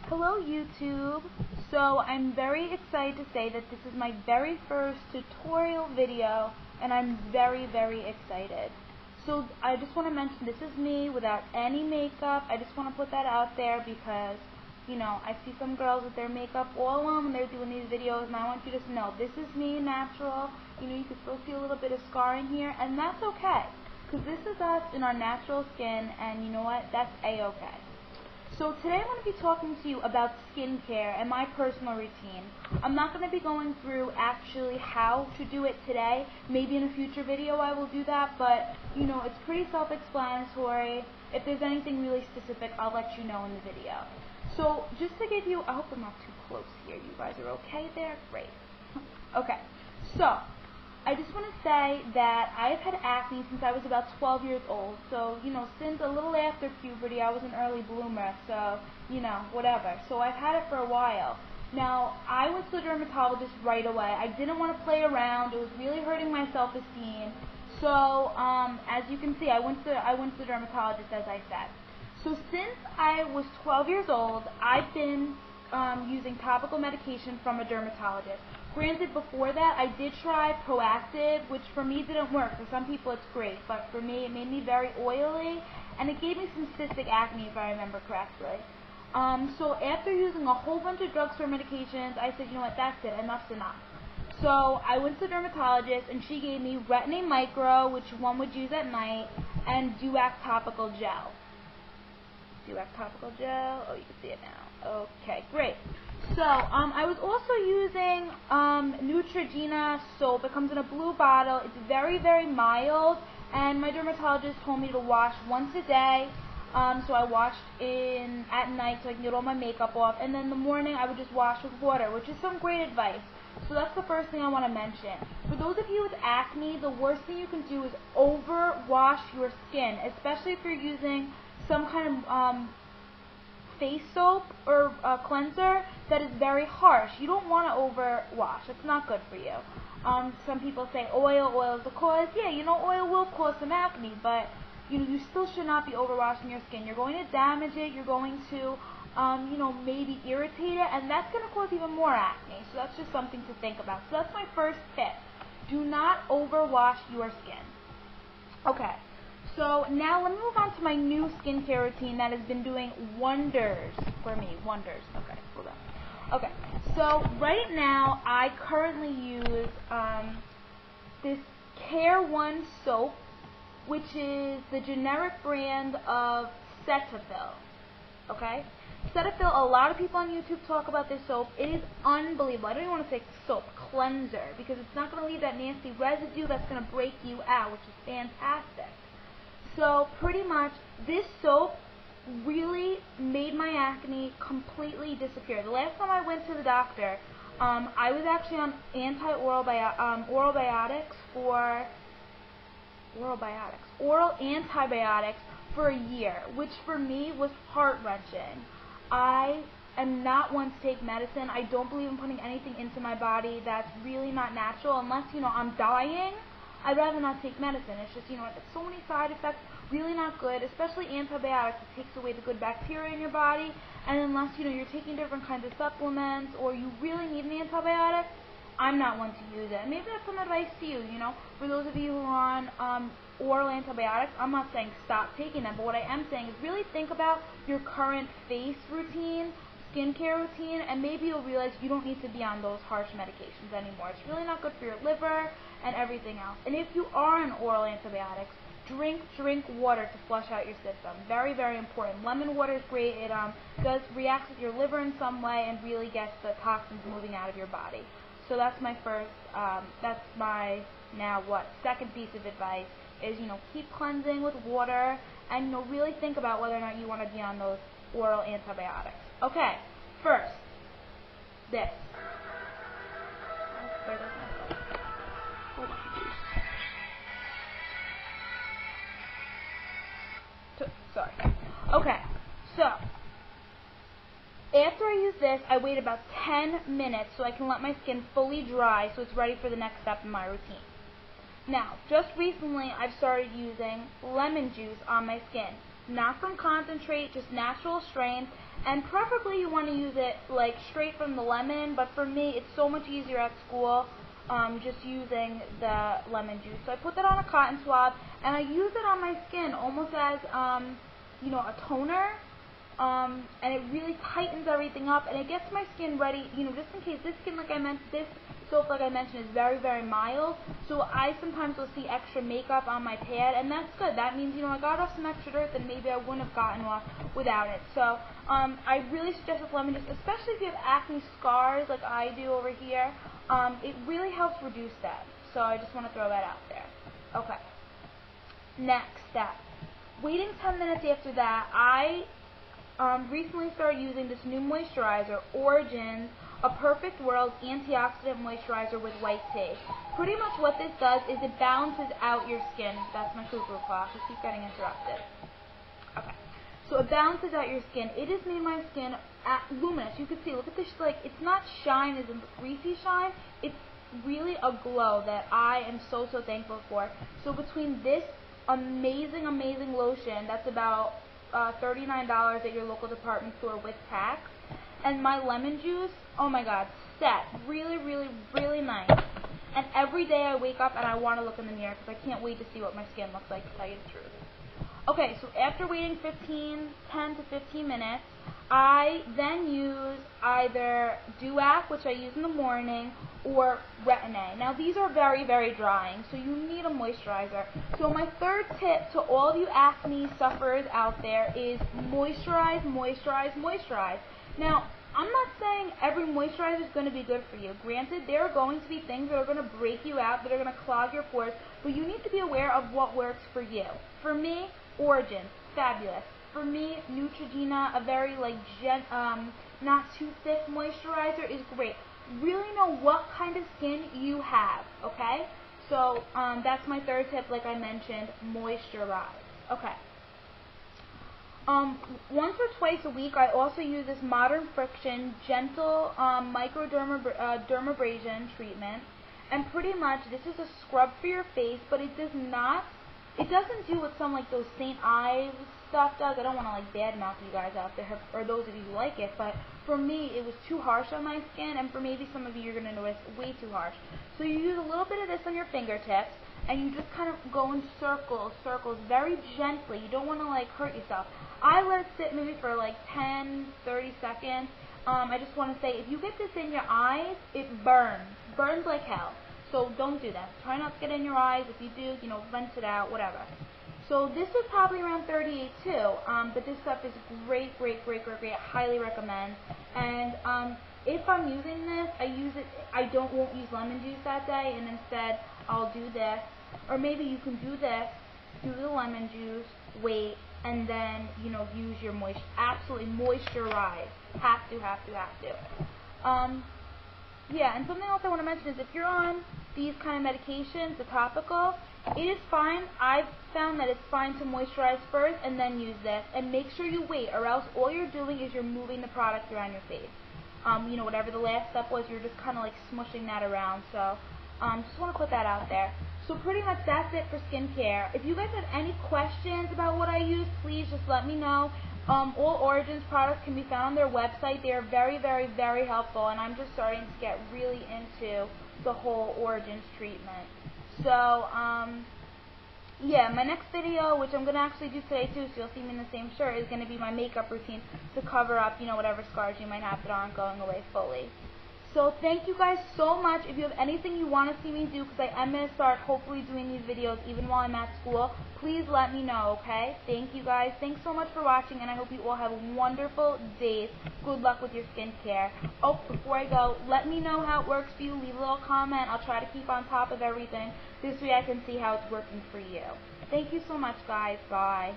Hello YouTube! So I'm very excited to say that this is my very first tutorial video and I'm very excited. So I just want to mention this is me without any makeup. I just want to put that out there because, you know, I see some girls with their makeup all on when they're doing these videos, and I want you to know this is me, natural. You know, you can still see a little bit of scarring here, and that's okay. Because this is us in our natural skin, and you know what? That's a-okay. So today I'm going to be talking to you about skincare and my personal routine. I'm not going to be going through actually how to do it today. Maybe in a future video I will do that, but you know, it's pretty self-explanatory. If there's anything really specific, I'll let you know in the video. So just to give you, I hope I'm not too close here. You guys are okay there? Great. Okay, so I just want to say that I've had acne since I was about 12 years old. So, you know, since a little after puberty, I was an early bloomer. So, you know, whatever. So I've had it for a while. Now, I went to the dermatologist right away. I didn't want to play around. It was really hurting my self-esteem. So, as you can see, I went to the dermatologist, as I said. So since I was 12 years old, I've been using topical medication from a dermatologist. Granted, before that, I did try Proactive, which for me didn't work. For some people, it's great, but for me, it made me very oily, and it gave me some cystic acne, if I remember correctly. So after using a whole bunch of drugstore medications, I said, you know what, that's it, enough's enough. So I went to the dermatologist, and she gave me Retin-A Micro, which one would use at night, and Duac Topical Gel. Duac Topical Gel, oh, you can see it now. Okay, great. So, I was also using Neutrogena soap. It comes in a blue bottle. It's very mild, and my dermatologist told me to wash once a day. So I washed at night so I can get all my makeup off, and then in the morning I would just wash with water, which is some great advice. So that's the first thing I want to mention. For those of you with acne, the worst thing you can do is overwash your skin, especially if you're using some kind of face soap or cleanser that is very harsh. You don't want to overwash. It's not good for you. Some people say oil is the cause. Yeah, you know, oil will cause some acne, but you know, you still should not be overwashing your skin. You're going to damage it. You're going to, you know, maybe irritate it, and that's going to cause even more acne. So that's just something to think about. So that's my first tip. Do not overwash your skin. Okay. So now let me move on to my new skincare routine that has been doing wonders for me. Wonders. Okay, hold on. Okay, so right now I currently use this Care One soap, which is the generic brand of Cetaphil. Okay? Cetaphil, a lot of people on YouTube talk about this soap. It is unbelievable. I don't even want to say soap, cleanser, because it's not going to leave that nasty residue that's going to break you out, which is fantastic. So pretty much this soap really made my acne completely disappear. The last time I went to the doctor, I was actually on oral antibiotics for a year, which for me was heart-wrenching. I am not one to take medicine. I don't believe in putting anything into my body that's really not natural, unless, you know, I'm dying. I'd rather not take medicine. It's just, you know, it's so many side effects, really not good, especially antibiotics. It takes away the good bacteria in your body, and unless, you know, you're taking different kinds of supplements or you really need an antibiotic, I'm not one to use it. And maybe that's some advice to you, you know, for those of you who are on oral antibiotics. I'm not saying stop taking them, but what I am saying is really think about your current face routine, skincare routine, and maybe you'll realize you don't need to be on those harsh medications anymore. It's really not good for your liver and everything else. And if you are on oral antibiotics, drink water to flush out your system. Very important. Lemon water is great. It does react with your liver in some way and really gets the toxins moving out of your body. So that's my first, that's my second piece of advice is, you know, keep cleansing with water and, you know, really think about whether or not you want to be on those oral antibiotics. Okay, first, this. Hold on. Sorry. Okay, so after I use this, I wait about 10 minutes so I can let my skin fully dry so it's ready for the next step in my routine. Now, just recently, I've started using lemon juice on my skin. Not from concentrate, just natural strength, And preferably you want to use it like straight from the lemon, but for me it's so much easier at school just using the lemon juice. So I put that on a cotton swab and I use it on my skin almost as you know, a toner. And it really tightens everything up and it gets my skin ready, you know, just in case this skin, like I mentioned, this soap, like I mentioned, is very, very mild. So I sometimes will see extra makeup on my pad, and that's good. That means, you know, I got off some extra dirt that maybe I wouldn't have gotten off without it. So I really suggest this lemon juice, especially if you have acne scars like I do over here. It really helps reduce that. So I just want to throw that out there. Okay. Next step. Waiting 10 minutes after that, I recently started using this new moisturizer, Origin's A Perfect World Antioxidant Moisturizer with White Tea. Pretty much what this does is it balances out your skin. That's my cuckoo clock. I keep getting interrupted. Okay. So it balances out your skin. It has made my skin luminous. You can see, look at this, like, it's not shine as in greasy shine. It's really a glow that I am so, so thankful for. So between this amazing, amazing lotion, that's about $39 at your local department store with tax, and my lemon juice, oh my god, set. Really, really, really nice. And every day I wake up and I want to look in the mirror because I can't wait to see what my skin looks like, to tell you the truth. Okay, so after waiting 10 to 15 minutes, I then use either Duac, which I use in the morning, or Retin-A. Now these are very, very drying, so you need a moisturizer. So my third tip to all of you acne sufferers out there is moisturize, moisturize, moisturize. Now, I'm not saying every moisturizer is going to be good for you. Granted, there are going to be things that are going to break you out, that are going to clog your pores, but you need to be aware of what works for you. For me, Origin, fabulous. For me, Neutrogena, a very like not too thick moisturizer, is great. Really know what kind of skin you have, okay? So that's my third tip, like I mentioned, moisturize. Okay. Once or twice a week, I also use this Modern Friction Gentle Dermabrasion treatment, and pretty much this is a scrub for your face, but it doesn't do what some like those St. Ives stuff does. I don't want to like badmouth you guys out there, or those of you who like it, but for me it was too harsh on my skin, and for maybe some of you you're going to notice way too harsh. So you use a little bit of this on your fingertips, and you just kind of go in circles, very gently. You don't want to like hurt yourself. I let it sit maybe for like 10, 30 seconds. I just want to say, if you get this in your eyes, it burns like hell. So don't do that. Try not to get it in your eyes. If you do, you know, rinse it out, whatever. So this is probably around 38 too, but this stuff is great, great, great, great, great. I highly recommend. And if I'm using this, I won't use lemon juice that day, and instead I'll do this. Or maybe you can do this, do the lemon juice, wait, and then, you know, use your absolutely moisturize. Have to. Yeah, and something else I want to mention is if you're on these kind of medications, the topical, it is fine. I've found that it's fine to moisturize first and then use this. And make sure you wait, or else all you're doing is you're moving the product around your face. You know, whatever the last step was, you're just kind of like smushing that around. So just want to put that out there. So pretty much that's it for skincare. If you guys have any questions about what I use, please just let me know. All Origins products can be found on their website. They are very, very, very helpful, and I'm just starting to get really into the whole Origins treatment. So, yeah, my next video, which I'm going to actually do today too, so you'll see me in the same shirt, is going to be my makeup routine to cover up, you know, whatever scars you might have that aren't going away fully. So thank you guys so much. If you have anything you want to see me do, because I am going to start hopefully doing these videos even while I'm at school, please let me know, okay? Thank you guys. Thanks so much for watching, and I hope you all have wonderful days. Good luck with your skincare. Oh, before I go, let me know how it works for you. Leave a little comment. I'll try to keep on top of everything. This way I can see how it's working for you. Thank you so much, guys. Bye.